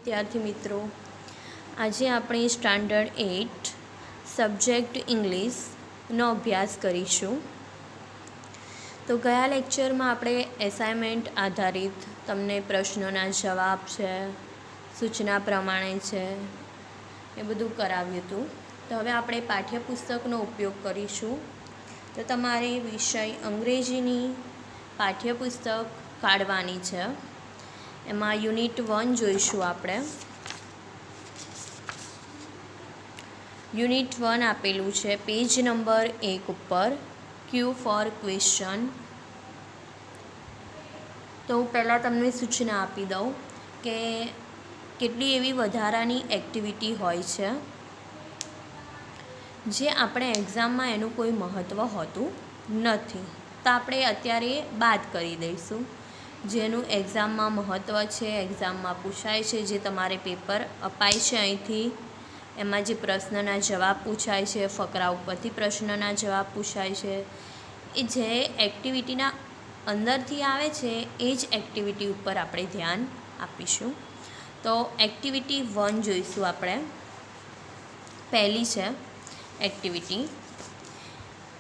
विद्यार्थी मित्रों, आज આપણે સ્ટાન્ડર્ડ 8 સબ્જેક્ટ ઇંગ્લિશનો અભ્યાસ કરીશું। તો ગયા લેક્ચરમાં આપણે એસાઇનમેન્ટ આધારિત તમને પ્રશ્નોના જવાબ છે, સૂચના પ્રમાણે છે, એ બધું કરાવ્યું હતું। તો હવે આપણે પાઠ્યપુસ્તકનો ઉપયોગ કરીશું। તો તમારે વિષય અંગ્રેજીની પાઠ્યપુસ્તક કાઢવાની છે। એમાં યુનિટ 1 જોઈશું આપણે। યુનિટ 1 આપેલું છે પેજ નંબર 1 ઉપર, ક્યુ ફોર ક્વેશ્ચન। તો હું પહેલાં તમને સૂચના આપી દઉં કે કેટલી એવી વધારાની એક્ટિવિટી હોય છે જે આપણે એક્ઝામમાં એનું કોઈ મહત્ત્વ હોતું નથી, તો આપણે અત્યારે બાદ કરી દઈશું। જેનું એક્ઝામમાં મહત્ત્વ છે, એક્ઝામમાં પૂછાય છે, જે તમારે પેપર અપાય છે અહીંથી, એમાં જે પ્રશ્નના જવાબ પૂછાય છે, ફકરા ઉપરથી પ્રશ્નના જવાબ પૂછાય છે, એ જે એક્ટિવિટીના અંદરથી આવે છે એ જ એક્ટિવિટી ઉપર આપણે ધ્યાન આપીશું। તો એક્ટિવિટી 1 જોઈશું આપણે। પહેલી છે એક્ટિવિટી,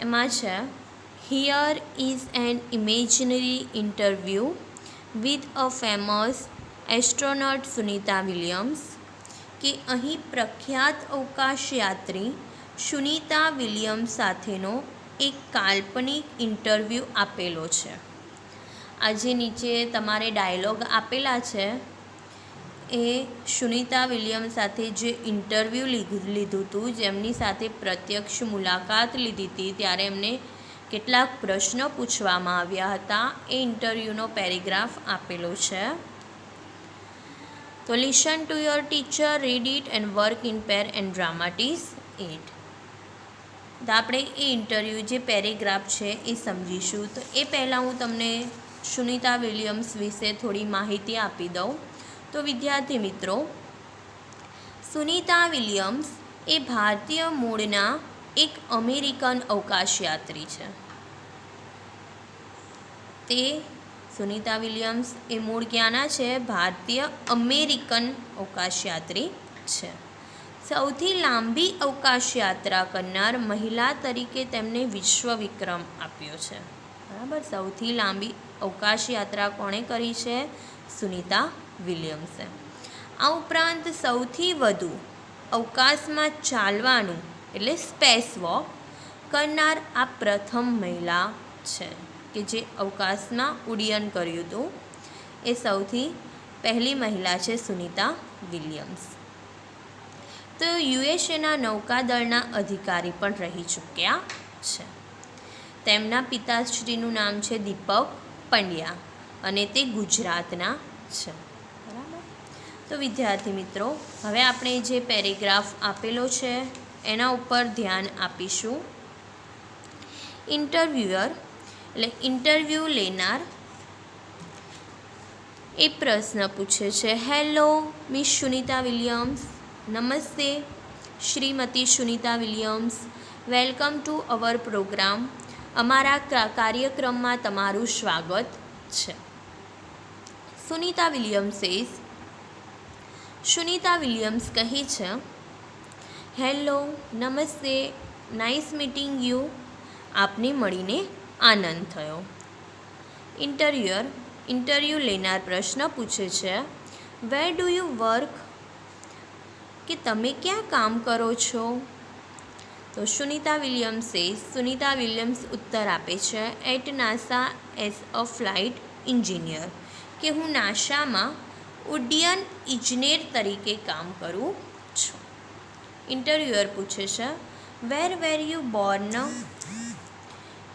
એમાં છે here is an imaginary interview with a famous astronaut Sunita Williams, કે અહીં પ્રખ્યાત અવકાશયાત્રી સુનિતા વિલિયમ્સ સાથેનો એક કાલ્પનિક ઇન્ટરવ્યૂ આપેલો છે। આ જે નીચે તમારે ડાયલોગ આપેલા છે એ સુનિતા વિલિયમ્સ સાથે જે ઇન્ટરવ્યૂ લીધું હતું, જેમની સાથે પ્રત્યક્ષ મુલાકાત લીધી હતી, ત્યારે એમને કેટલાક પ્રશ્નો પૂછવામાં આવ્યા હતા, એ ઇન્ટરવ્યૂનો પેરેગ્રાફ આપેલો છે। તો listen to your teacher, read it and work in pair and dramatize it. તો આપણે એ ઇન્ટરવ્યૂ જે પેરેગ્રાફ છે એ સમજીશું। તો એ પહેલાં હું તમને સુનિતા વિલિયમ્સ વિશે થોડી માહિતી આપી દઉં। તો વિદ્યાર્થી મિત્રો, સુનિતા વિલિયમ્સ એ ભારતીય મૂળના એક અમેરિકન અવકાશયાત્રી છે। તે સુનિતા વિલિયમ્સ એ મૂળ ક્યાંના છે? ભારતીય અમેરિકન અવકાશયાત્રી છે। સૌથી લાંબી અવકાશયાત્રા કરનાર મહિલા તરીકે તેમને વિશ્વ વિક્રમ આપ્યો છે, બરાબર। સૌથી લાંબી અવકાશયાત્રા કોણે કરી છે? સુનિતા વિલિયમ્સે। આ ઉપરાંત સૌથી વધુ અવકાશમાં ચાલવાનું એટલે સ્પેસ વોક કરનાર આ પ્રથમ મહિલા છે કે જે અવકાશમાં ઉડ્ડયન કર્યું હતું। એ સૌથી પહેલી મહિલા છે સુનિતા વિલિયમ્સ। તો યુએસએના નૌકાદળના અધિકારી પણ રહી ચૂક્યા છે। તેમના પિતાશ્રીનું નામ છે દીપક પંડ્યા અને તે ગુજરાતના છે, બરાબર। તો વિદ્યાર્થી મિત્રો, હવે આપણે જે પેરેગ્રાફ આપેલો છે એના ઉપર ધ્યાન આપીશું। ઇન્ટરવ્યુઅર એટલે ઇન્ટરવ્યૂ લેનાર એ પ્રશ્ન પૂછે છે, હેલો મિસ સુનિતા વિલિયમ્સ, નમસ્તે Shrimati Sunita Williams, welcome to our program, અમારા કાર્યક્રમમાં તમારું સ્વાગત છે। સુનિતા વિલિયમ્સ કહે છે, હેલો, નમસ્તે, નાઇસ મીટિંગ યુ, આપને મળીને આનંદ થયો। ઇન્ટરવ્યુઅર ઇન્ટરવ્યૂ લેનાર પ્રશ્ન પૂછે છે, વેર ડુ યુ વર્ક, કે તમે ક્યાં કામ કરો છો? તો સુનિતા વિલિયમ્સ ઉત્તર આપે છે, at NASA as a flight engineer, કે હું નાસામાં ઉડ્ડયન ઇજનેર તરીકે કામ કરું છું। ઇન્ટરવ્યુઅર પૂછે છે, વેર વેર યુ બોર્ન,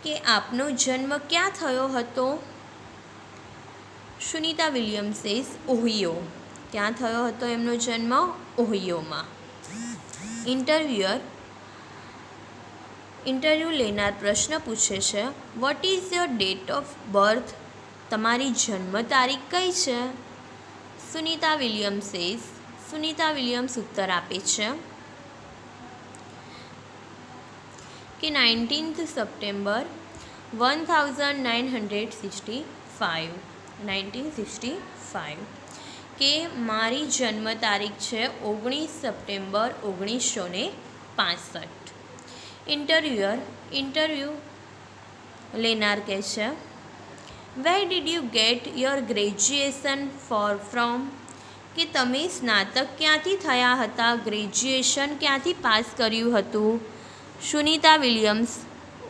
કે આપનો જન્મ ક્યાં થયો હતો? સુનિતા વિલિયમ્સ ઓહિયો, ક્યાં થયો હતો એમનો જન્મ? ઓહિયોમાં। ઇન્ટરવ્યૂ લેનાર પ્રશ્ન પૂછે છે, what is your date of birth, તમારી જન્મ તારીખ કઈ છે? સુનિતા વિલિયમ્સ ઉત્તર આપે છે કે 19th સપ્ટેમ્બર 1965। કે મારી જન્મ તારીખ છે 19 સપ્ટેમ્બર 1965. ઇન્ટરવ્યૂ લેનાર કહે છે, where did you get your graduation from? કે તમે સ્નાતક ક્યાંથી થયા હતા, ગ્રેજ્યુએશન ક્યાંથી પાસ કર્યું હતું? સુનિતા વિલિયમ્સ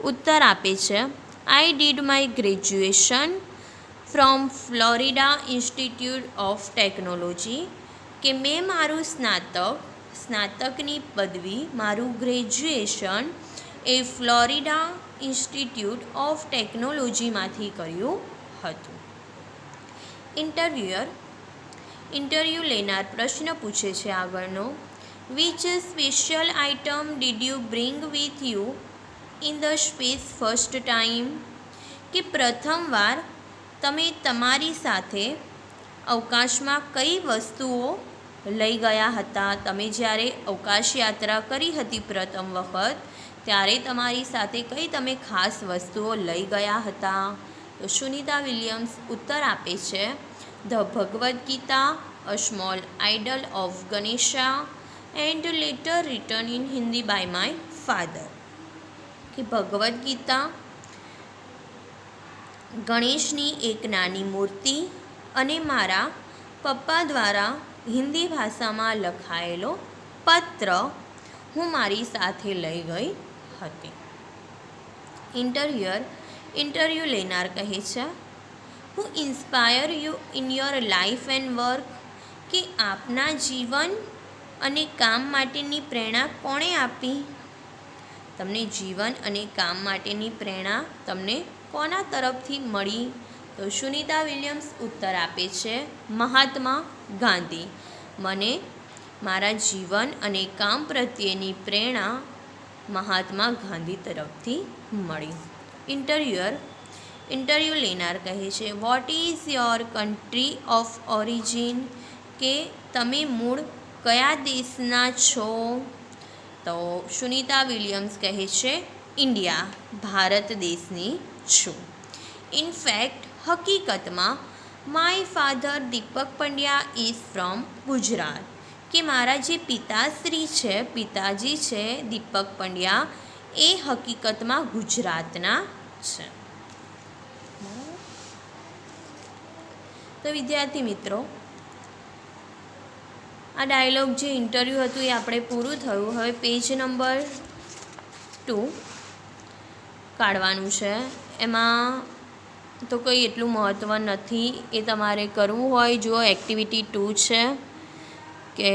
ઉત્તર આપે છે, I did my graduation from Florida Institute of Technology. કે મેં મારું સ્નાતકની પદવી, મારું ગ્રેજ્યુએશન એ ફ્લોરિડા ઇન્સ્ટિટ્યૂટ ઓફ ટેકનોલોજીમાંથી કર્યું હતું. ઇન્ટરવ્યૂ લેનાર પ્રશ્ન પૂછે છે આગળનો, which special item did you bring with you in the space first time? કે પ્રથમવાર તમે તમારી સાથે અવકાશમાં કઈ વસ્તુઓ લઈ ગયા હતા? તમે જ્યારે અવકાશ યાત્રા કરી હતી પ્રથમ વખત, ત્યારે તમારી સાથે કઈ તમે ખાસ વસ્તુઓ લઈ ગયા હતા? તો સુનિતા વિલિયમ્સ ઉત્તર આપે છે, the Bhagavad Gita, a small idol of Ganesha and letter written in Hindi by my father. કે ભગવદ્ ગીતા, ગણેશની એક નાની મૂર્તિ અને મારા પપ્પા દ્વારા હિન્દી ભાષામાં લખાયેલો પત્ર હું મારી સાથે લઈ ગઈ હતી. ઇન્ટરવ્યૂ લેનાર કહે છે, who inspire you in your life and work? કે આપના જીવન અને કામ માટેની પ્રેરણા કોણે આપી? તમને જીવન અને કામ માટેની પ્રેરણા તમને કોના તરફથી મળી? તો સુનિતા વિલિયમ્સ ઉત્તર આપે છે, મહાત્મા ગાંધી. મને મારા જીવન અને કામ પ્રત્યેની પ્રેરણા મહાત્મા ગાંધી તરફથી મળી. ઇન્ટરવ્યૂ લેનાર કહે છે, what is your country of origin? કે તમે મૂળ કયા દેશના છો? તો સુનિતા વિલિયમ્સ કહે છે, ઇન્ડિયા, ભારત દેશની છું. ઇનફેક્ટ, હકીકતમાં, my father Deepak Pandya is from Gujarat. કે મારા જે પિતાજી છે દીપક પંડ્યા, એ હકીકતમાં ગુજરાતના છે. તો વિદ્યાર્થી મિત્રો, આ ડાયલોગ જે ઇન્ટરવ્યૂ હતું એ આપણે પૂરું થયું. હવે પેજ નંબર 2 કાઢવાનું છે. એમાં તો કંઈ એટલું મહત્ત્વ નથી, એ તમારે કરવું હોય. જો એક્ટિવિટી 2 છે કે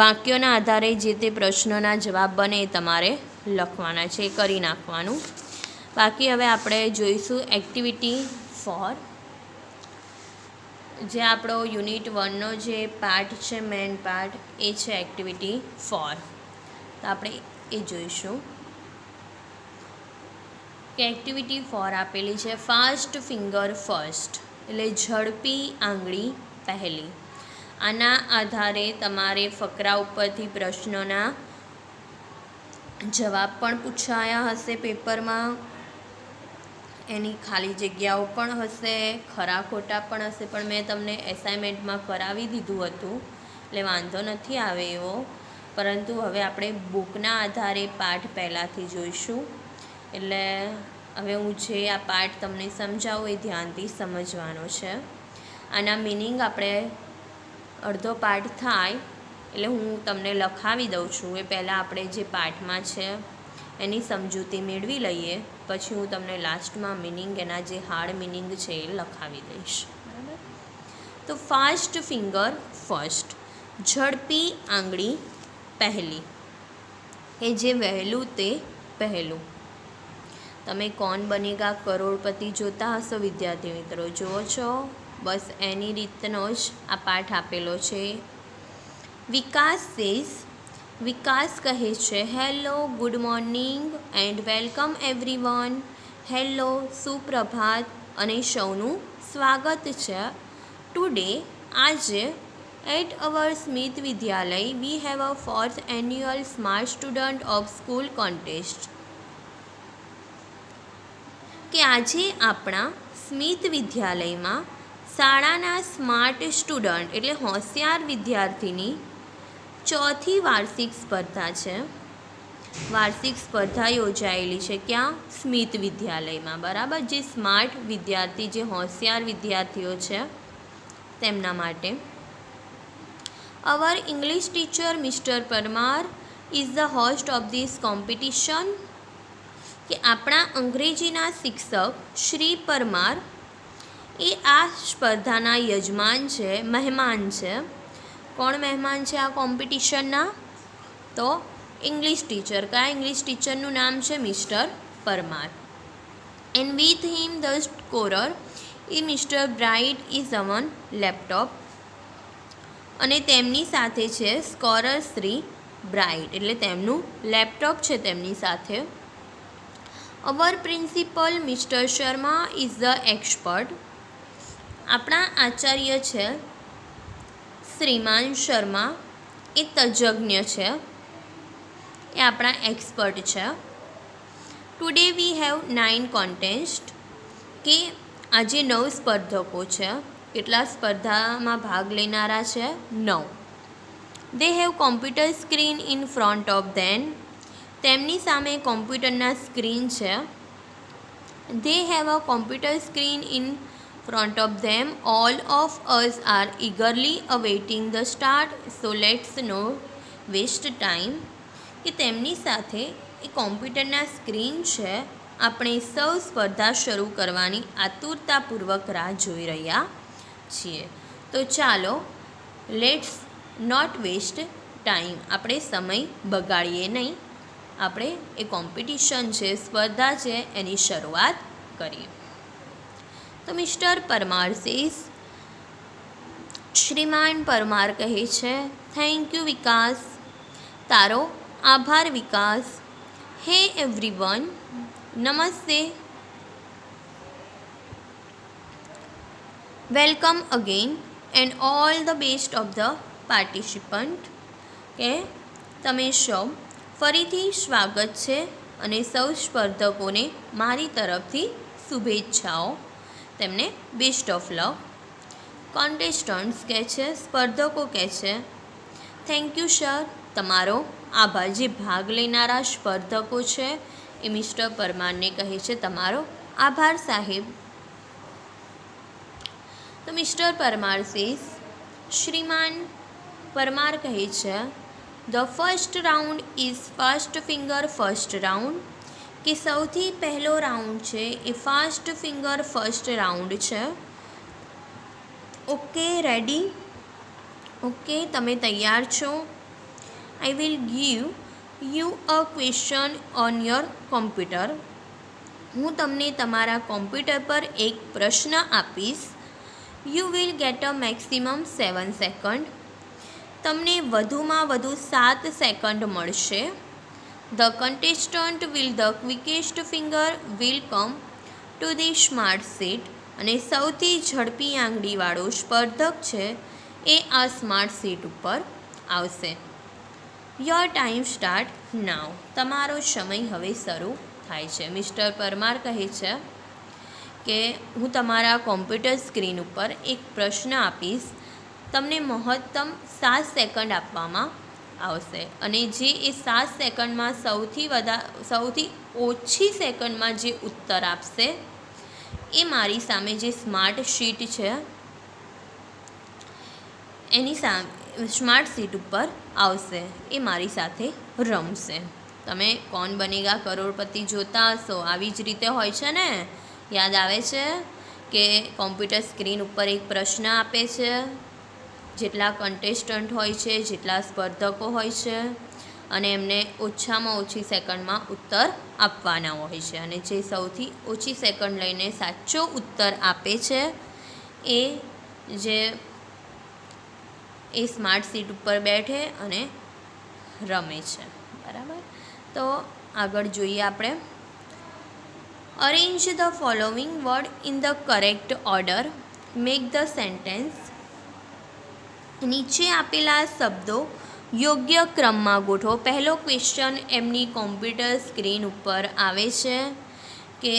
વાક્યોના આધારે જે તે પ્રશ્નોના જવાબ બને એ તમારે લખવાના છે, એ કરી નાખવાનું. બાકી હવે આપણે જોઈશું એક્ટિવિટી 4, જે આપણો યુનિટ 1નો જે પાર્ટ છે, મેઇન પાર્ટ, એ છે એક્ટિવિટી 4. તો આપણે એ જોઈશું કે એક્ટિવિટી 4 આપેલી છે, ફાસ્ટ ફિંગર ફર્સ્ટ, એટલે ઝડપી આંગળી પહેલી. આના આધારે તમારે ફકરા ઉપરથી પ્રશ્નોના જવાબ પણ પૂછાયા હશે પેપરમાં, એની ખાલી જગ્યાઓ પણ હશે, ખરા ખોટા પણ હશે, પણ મેં તમને એસાઇનમેન્ટમાં કરાવી દીધું હતું એટલે વાંધો નથી આવે એવો. પરંતુ હવે આપણે બુકના આધારે પાઠ પહેલાંથી જોઈશું. એટલે હવે હું જે આ પાઠ તમને સમજાવું એ ધ્યાનથી સમજવાનો છે. આના મિનિંગ આપણે અડધો પાઠ થાય એટલે હું તમને લખાવી દઉં છું. એ પહેલાં આપણે જે પાઠમાં છે એની સમજૂતી મેળવી લઈએ, પછી હું તમને લાસ્ટમાં મિનિંગ, એના જે હાર્ડ મિનિંગ છે એ લખાવી દઈશ. બરાબર? તો ફાસ્ટ ફિંગર ફર્સ્ટ, ઝડપી આંગળી પહેલી, એ જે વહેલું તે પહેલું. તમે કોણ બનેગા કરોડપતિ જોતા હશો વિદ્યાર્થી મિત્રો, જુઓ છો? બસ એની રીતનો જ આ પાઠ આપેલો છે. વિકાસ કહે છે, hello, good morning and welcome everyone. Hello, સુપ્રભાત અને સૌનું સ્વાગત છે. ટુડે, આજે, at our Smit Vidyalaya we have a 4th annual smart student of school contest. કે આજે આપણા સ્મિત વિદ્યાલયમાં શાળાના સ્માર્ટ સ્ટુડન્ટ એટલે હોશિયાર વિદ્યાર્થીની ચોથી વાર્ષિક સ્પર્ધા છે. વાર્ષિક સ્પર્ધા યોજાયેલી છે ક્યાં? સ્મિત વિદ્યાલયમાં. બરાબર. જે સ્માર્ટ વિદ્યાર્થી, જે હોશિયાર વિદ્યાર્થીઓ છે તેમના માટે. Our English teacher mister Parmar is the host of this competition. કે આપણા અંગ્રેજીના શિક્ષક શ્રી પરમાર એ આ સ્પર્ધાના યજમાન છે, મહેમાન છે. કોણ મહેમાન છે આ કોમ્પિટિશનના? તો ઇંગ્લિશ ટીચર. કયા ઇંગ્લિશ ટીચરનું નામ છે? Mister Parmar. And with him the scorer A mister bright is oven laptop. અને તેમની સાથે છે સ્કોરર શ્રી બ્રાઇટ, એટલે તેમનું લેપટોપ છે તેમની સાથે. Our principal mister Sharma is the expert. આપણા આચાર્ય છે શ્રીમાન શર્મા, એ તજજ્ઞ છે, એ આપણા એક્સપર્ટ છે. Today we have 9 contest. કે આજે 9 સ્પર્ધકો છે. કેટલા સ્પર્ધામાં ભાગ લેનારા છે? 9. They have computer screen in front of them. તેમની સામે કોમ્પ્યુટરના સ્ક્રીન છે. They have a computer screen in front of them. All of us are eagerly awaiting the start, so let's no waste time. કે તેમની સાથે એ કોમ્પ્યુટરના screen છે. આપણે સૌ સ્પર્ધા શરૂ કરવાની આતુરતાપૂર્વક રાહ જોઈ રહ્યા છીએ. તો ચાલો લેટ્સ નોટ વેસ્ટ ટાઈમ, આપણે સમય બગાડીએ નહીં, આપણે એ કોમ્પિટિશન છે, સ્પર્ધા છે, એની શરૂઆત કરીએ. તો મિસ્ટર પરમાર સેઝ, શ્રીમાન પરમાર કહે છે, થેન્ક યુ વિકાસ. તારો આભાર વિકાસ. હે એવરીવન, નમસ્તે. Welcome again and all the best of the participant. કે તમે સૌ ફરીથી સ્વાગત છે અને સૌ સ્પર્ધકોને મારી તરફથી શુભેચ્છાઓ. તેમને બેસ્ટ ઓફ લક. કોન્ટેસ્ટન્ટ્સ કહે છે, સ્પર્ધકો કહે છે, થેન્ક યુ સર, તમારો આભાર. જે ભાગ લેનારા સ્પર્ધકો છે એ મિસ્ટર પરમારને કહે છે, તમારો આભાર સાહેબ. તો મિસ્ટર પરમાર સેઝ, શ્રીમાન પરમાર કહે છે, the first round is fast finger first round. કે સૌથી પહેલો રાઉન્ડ છે એ ફાસ્ટ ફિંગર ફર્સ્ટ રાઉન્ડ છે. Okay, ready? ઓકે, તમે તૈયાર છો? I will give you a question on your computer. હું તમને તમારા કોમ્પ્યુટર પર એક પ્રશ્ન આપીશ. You will get a maximum 7 second. તમને વધુમાં વધુ 7 સેકન્ડ મળશે. The contestant with the quickest finger will come to the smart sheet. અને સૌથી ઝડપી આંગળીવાળો સ્પર્ધક છે એ આ સ્માર્ટ શીટ ઉપર આવશે. Your time start now. તમારો સમય હવે શરૂ થાય છે. મિસ્ટર પરમાર કહે છે કે હું તમારા કોમ્પ્યુટર સ્ક્રીન ઉપર એક પ્રશ્ન આપીશ. તમને મહત્તમ 7 સેકન્ડ આપવામાં આવશે અને જે એ 7 સેકન્ડમાં સૌથી ઓછી સેકન્ડમાં જે ઉત્તર આપશે એ મારી સામે જે સ્માર્ટ શીટ છે એની સામે સ્માર્ટ શીટ ઉપર આવશે, એ મારી સાથે રમશે. તમે કોણ બનેગા કરોડપતિ જોતા હશો, આવી જ રીતે હોય છે ને? યાદ આવે છે કે કોમ્પ્યુટર સ્ક્રીન ઉપર એક પ્રશ્ન આપે છે, જેટલા કન્ટેસ્ટન્ટ હોય છે, જેટલા સ્પર્ધકો હોય છે, અને એમને ઓછામાં ઓછી સેકન્ડમાં ઉત્તર આપવાના હોય છે, અને જે સૌથી ઓછી સેકન્ડ લઈને સાચો ઉત્તર આપે છે એ સ્માર્ટ સીટ ઉપર બેઠે અને રમે છે. બરાબર? તો આગળ જોઈએ આપણે. Arrange the following word in the correct order. Make the sentence. નીચે આપેલા શબ્દો યોગ્ય ક્રમમાં ગોઠવો. પહેલો ક્વેશ્ચન એમની કોમ્પ્યુટર સ્ક્રીન ઉપર આવે છે કે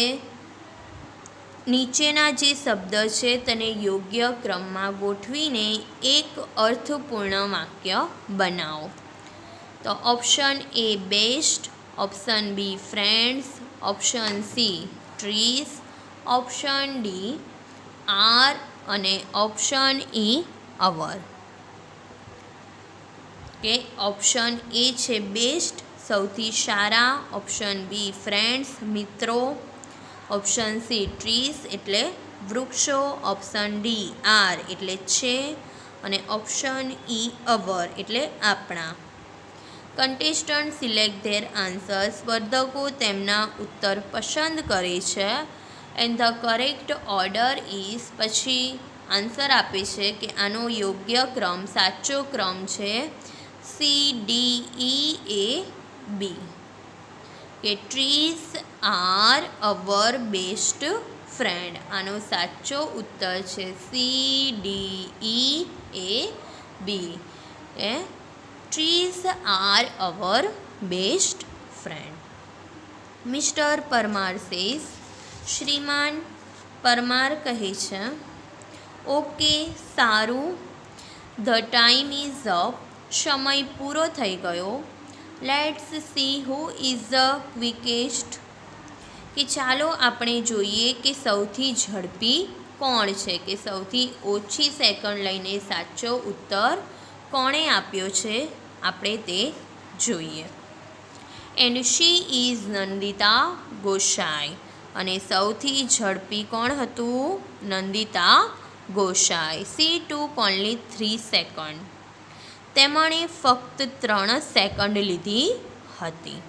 નીચેના જે શબ્દ છે તેને યોગ્ય ક્રમમાં ગોઠવીને એક અર્થપૂર્ણ વાક્ય બનાવો. તો option A best, option B friends, option C trees, option D are અને ઓપ્શન ઈ અવર. કે ઓપ્શન એ છે બેસ્ટ, સૌથી સારા, ઓપ્શન બી ફ્રેન્ડ્સ મિત્રો, ઓપ્શન સી ટ્રીઝ એટલે વૃક્ષો, ઓપ્શન ડી આર એટલે છે અને ઓપ્શન ઈ અવર એટલે આપણા. Contestant select their answer. સ્પર્ધકો તેમના ઉત્તર પસંદ કરે છે. And the correct order is, પછી આન્સર આપે છે કે આનો યોગ્ય ક્રમ, સાચો ક્રમ છે C D E A B. કે trees are our best friend. આનો સાચો ઉત્તર છે C D E A B. એ trees are our best friend. Mister Parmar says. શ્રીમાન પરમાર કહે છે ઓકે સારું. The time is up. સમય પૂરો થઈ ગયો. Let's see who is the quickest. કે ચાલો આપણે જોઈએ કે સૌથી ઝડપી કોણ છે, કે સૌથી ઓછી સેકન્ડ લઈને સાચો ઉત્તર કોણે આપ્યો છે આપણે તે જોઈએ. And she is Nandita Gosai. અને સૌથી ઝડપી કોણ હતું? Nandita Gosai. She took only 3 second. તેમણે ફક્ત 3 સેકન્ડ લીધી હતી.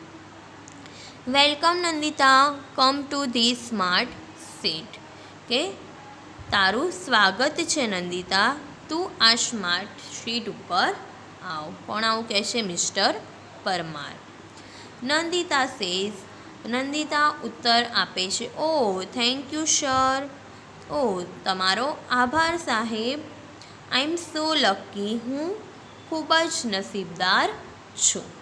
Welcome Nandita, come to this smart seat. કે તારું સ્વાગત છે નંદિતા, તું આ સ્માર્ટ સીટ ઉપર આવ. કોણ આવું કહેશે? મિસ્ટર પરમાર. નંદિતા સેઝ. નંદિતા ઉત્તર આપે છે ઓ થેન્ક યુ સર. ઓ તમારો આભાર સાહેબ. આઈ એમ સો લકી. હું ખૂબ જ નસીબદાર છું.